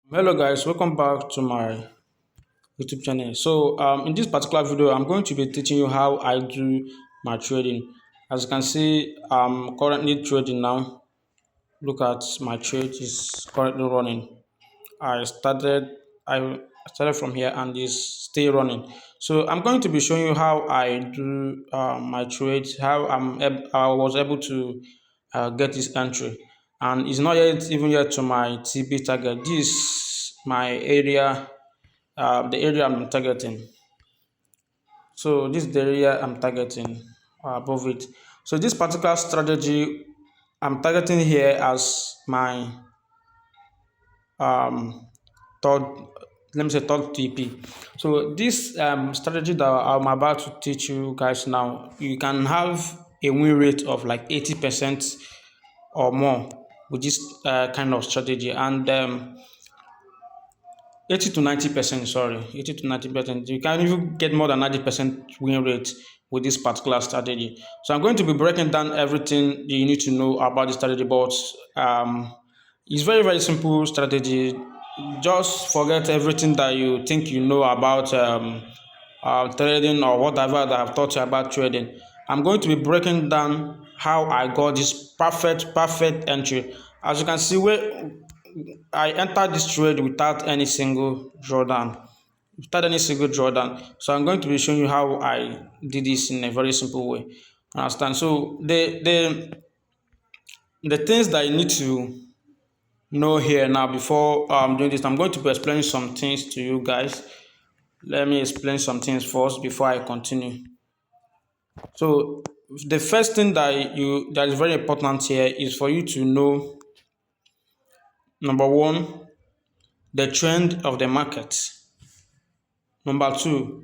Hello guys, welcome back to my YouTube channel. In this particular video, I'm going to be teaching you how I do my trading. As you can see, I'm currently trading now. Look at my trade is currently running. I started I started from here and is still running. So I'm going to be showing you how I do my trades, how I was able to get this entry, and it's not yet even yet to my TB target. This my area, the area I'm targeting. So this is the area I'm targeting above it. So this particular strategy I'm targeting here as my um, third, let me say third TP. So this strategy that I'm about to teach you guys now, you can have a win rate of like 80% or more with this kind of strategy, and 80 to 90%, sorry, 80 to 90%. You can even get more than 90% win rate with this particular strategy. So I'm going to be breaking down everything you need to know about the strategy, but it's very, very simple strategy. Just forget everything that you think you know about trading or whatever that I've taught you about trading. I'm going to be breaking down how I got this perfect entry. As you can see, where I entered this trade without any single drawdown. Without any single drawdown. So I'm going to be showing you how I did this in a very simple way. Understand? So the things that you need to know here now before doing this, I'm going to be explaining some things to you guys. Let me explain some things first before I continue. So the first thing that is very important here is for you to know, number one, the trend of the market. Number two,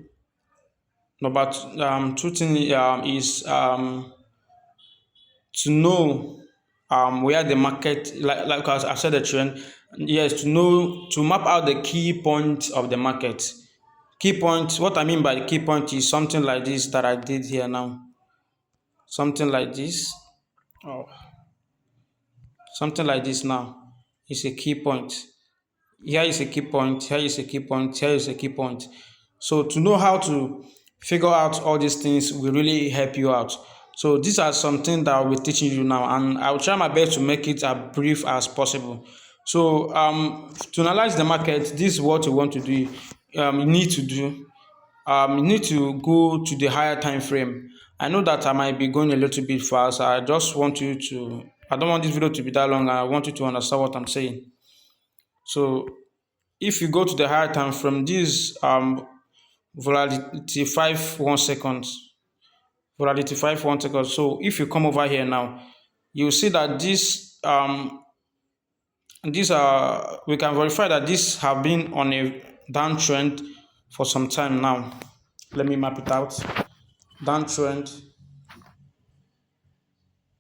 two thing is to know where the market, like as I said, the trend. Yes, to know, to map out the key points of the market. Key points. What I mean by the key point is something like this that I did here now. Something like this. Oh, something like this now is a key point. Here is a key point. Here is a key point. Here is a key point. So to know how to figure out all these things will really help you out. So these are some things that I'll be teaching you now, and I'll try my best to make it as brief as possible. So to analyze the market, this is what you want to do. You need to do. You need to go to the higher time frame. I know that I might be going a little bit fast. I just want you to. I don't want this video to be that long. I want you to understand what I'm saying. So if you go to the higher time frame, this volatility 5 1 seconds, volatility 5 1 seconds. So if you come over here now, you see that these are, we can verify that these have been on a downtrend for some time now. Let me map it out. Downtrend.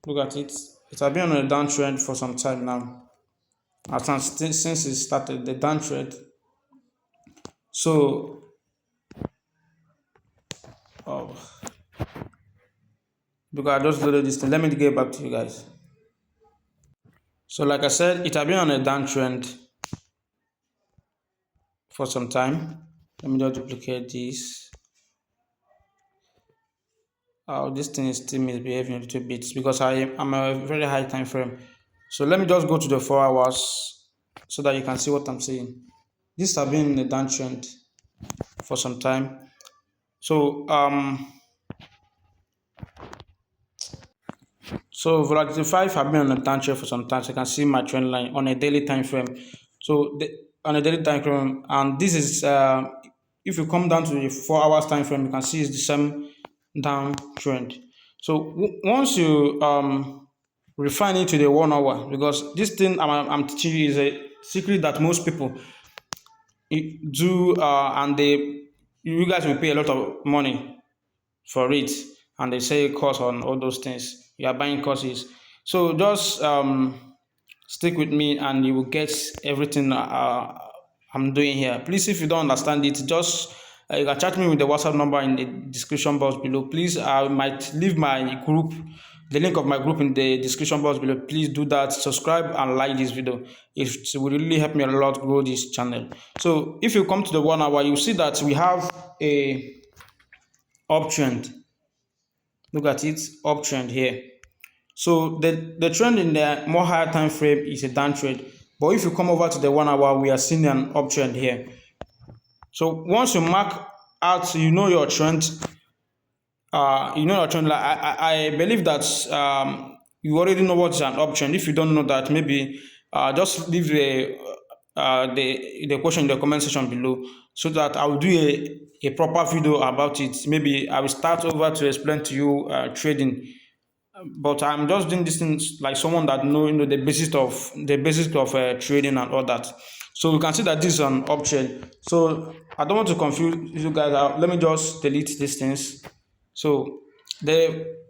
Look at it. It has been on a downtrend for some time now. Since it started the downtrend. So oh, because I just loaded this thing. Let me get back to you guys. So like I said, it has been on a downtrend for some time. Let me just duplicate this. This thing is still misbehaving a little bit because I'm a very high time frame. So let me just go to the 4 hours so that you can see what I'm saying. This has been in a downtrend for some time. So volatility 5 have been on a downtrend for some time. So you can see my trend line on a daily time frame. So on a daily time frame, and this is if you come down to the 4 hours time frame, you can see it's the same downtrend. So once you refine it to the 1 hour, because this thing I'm teaching you is a secret that most people do, and you guys will pay a lot of money for it, and they say course on all those things. You are buying courses, so just stick with me, and you will get everything I'm doing here. Please, if you don't understand it, just you can chat me with the WhatsApp number in the description box below. Please, I might leave my group the link of my group in the description box below. Please do that. Subscribe and like this video. It will really help me a lot grow this channel. So if you come to the 1 hour, you see that we have a uptrend. Look at it, uptrend here. So the trend in the more higher time frame is a downtrend. But if you come over to the 1 hour, we are seeing an uptrend here. So once you mark out, your trend. Like I believe that you already know what is an uptrend. If you don't know that, maybe just leave the question in the comment section below, so that I will do a proper video about it. Maybe I will start over to explain to you trading, but I'm just doing this things like someone that know the basics of trading and all that. So we can see that this is an uptrend. So I don't want to confuse you guys. Let me just delete these things. So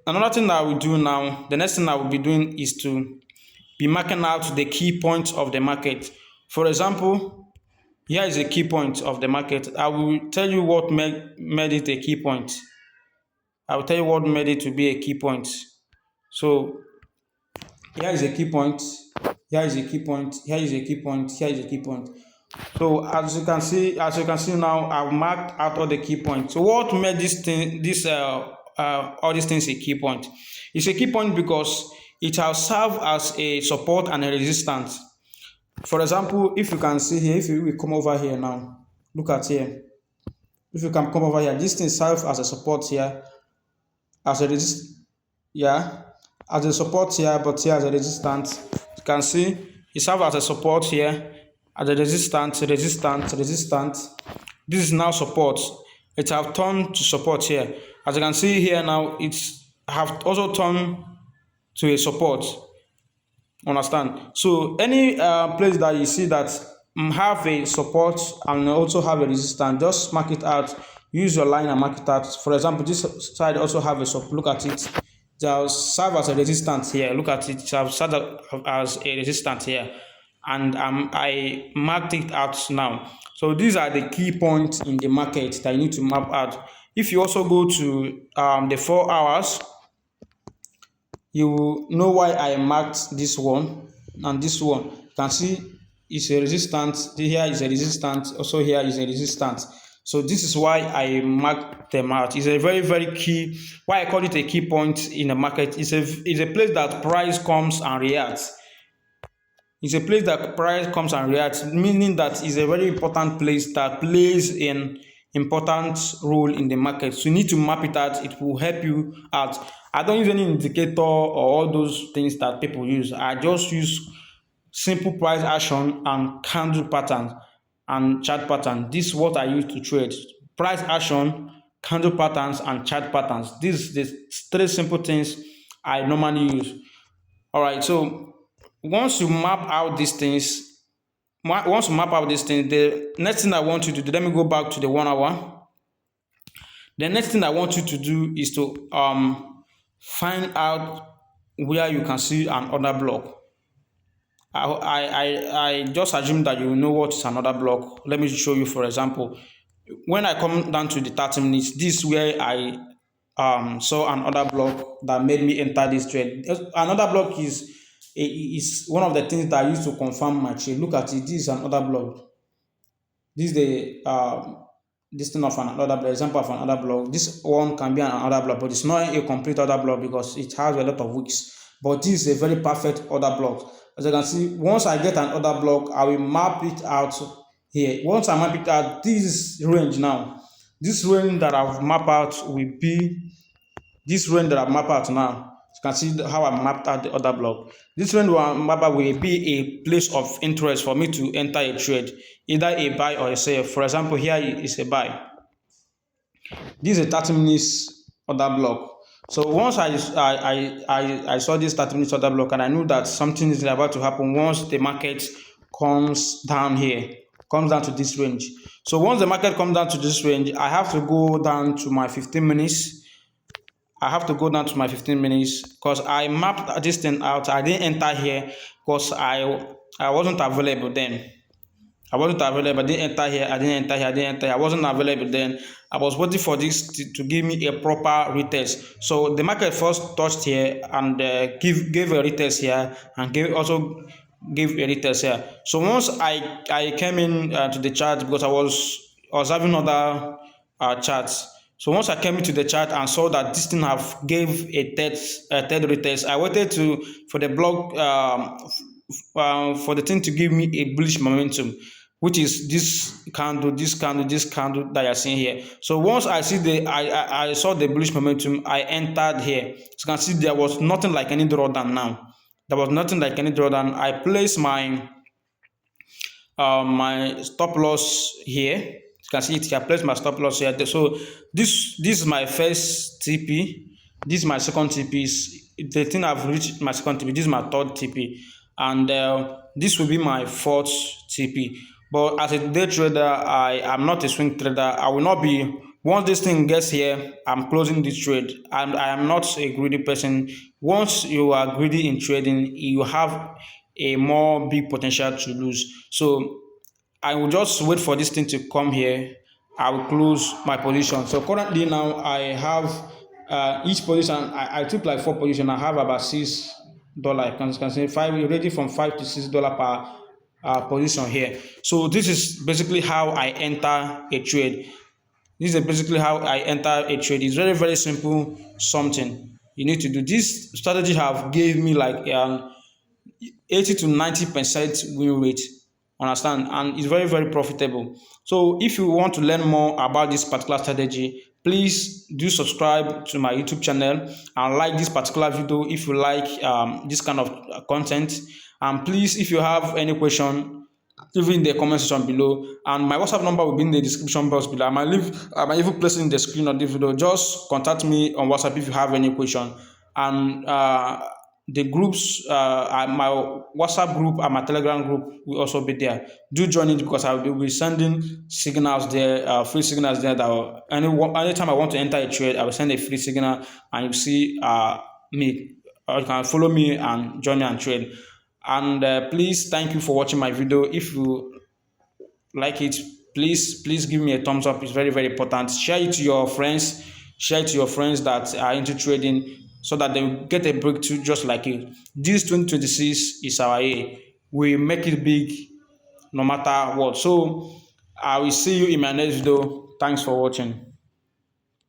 another thing that I will do now, the next thing I will be doing is to be marking out the key points of the market. For example, here is a key point of the market. I will tell you what made it a key point. I will tell you what made it to be a key point. So here is a key point, here is a key point, here is a key point, here is a key point. So as you can see now, I've marked out all the key points. So what made all these things a key point? It's a key point because it has served as a support and a resistance. For example, if you can see here, if you will come over here now, look at here. If you can come over here, this thing serves as a support here, as a resist, yeah, as a support here, but here as a resistance. You can see it serves as a support here, as a resistance. This is now support. It have turned to support here. As you can see here now, it's have also turned to a support. Understand? So any place that you see that have a support and also have a resistance, just mark it out. Use your line and mark it out. For example, this side also have a support. Look at it. It will serve as a resistance here. Look at it. It will serve as a resistance here, and I marked it out now. So these are the key points in the market that you need to map out. If you also go to the 4 hours, you will know why I marked this one and this one. You can see it's a resistance. Here is a resistance. Also here is a resistance. So this is why I marked them out. It's a very, very key. Why I call it a key point in the market is a place that price comes and reacts. It's a place that price comes and reacts, meaning that it's a very important place that plays an important role in the market. So you need to map it out. It will help you out. I don't use any indicator or all those things that people use. I just use simple price action and candle patterns and chart pattern. This is what I use to trade. Price action, candle patterns, and chart patterns. These are the 3 simple things I normally use. All right, so once you map out these things, the next thing I want you to do, let me go back to the 1 hour. The next thing I want you to do is to find out where you can see an order block. I just assume that you know what is another block. Let me show you. For example, when I come down to the 30 minutes, this is where I saw another block that made me enter this trade. Another block is one of the things that I use to confirm my trade. Look at it. This is another block. This is the this thing of another block, example of another block. This one can be another block, but it's not a complete other block because it has a lot of wicks. But this is a very perfect other block. As you can see, once I get an other block, I will map it out here. Once I map it out, this range now, this range that I've mapped out will be this range that I've mapped out now. You can see how I mapped out the other block. This range will be a place of interest for me to enter a trade, either a buy or a sell. For example, here is a buy. This is a 30 minutes order block. So once I saw this 30 minutes order block and I knew that something is about to happen once the market comes down here, comes down to this range. So once the market comes down to this range, I have to go down to my 15 minutes. I have to go down to my 15 minutes because I mapped this thing out. I didn't enter here because I wasn't available then. I wasn't available. I didn't enter here. I didn't enter here. I didn't enter here. I wasn't available then. I was waiting for this to give me a proper retest. So the market first touched here and gave a retest here and gave a retest here. So once I came in to the chart because I was having other charts. So once I came into the chart and saw that this thing have gave a third retest, I waited to for the block for the thing to give me a bullish momentum, which is this candle, this candle, this candle that you're seeing here. So once I see I saw the bullish momentum, I entered here. So you can see there was nothing like any drawdown now. There was nothing like any drawdown. I placed my stop loss here. You can see it here. I placed my stop loss here. So this is my first TP. This is my second TP. The thing I've reached my second TP. This is my third TP, and this will be my fourth TP. But as a day trader, I am not a swing trader. I will not be. Once this thing gets here, I'm closing this trade. I am not a greedy person. Once you are greedy in trading, you have a more big potential to lose. So I will just wait for this thing to come here. I will close my position. So currently now I have each position. I took like four positions. I have about $6. Can say five already from $5 to $6 per position here. So this is basically how I enter a trade. This is basically how I enter a trade. It's very, very simple something you need to do. This strategy have gave me like 80 to 90% win rate. Understand? And it's very, very profitable. So if you want to learn more about this particular strategy, please do subscribe to my YouTube channel and like this particular video if you like this kind of content. And please, if you have any question, leave it in the comment section below, and my WhatsApp number will be in the description box below. I might even place it in the screen of the video. Just contact me on WhatsApp if you have any question. And the groups, my WhatsApp group and my Telegram group will also be there. Do join it because I will be sending signals there, free signals there. That anytime I want to enter a trade, I will send a free signal, and you see me. Or you can follow me and join me and trade. And please, thank you for watching my video. If you like it, please give me a thumbs up. It's very, very important. Share it to your friends. Share it to your friends that are into trading, so that they will get a breakthrough just like you. This 2026 is our year. We make it big no matter what. So I will see you in my next video. Thanks for watching.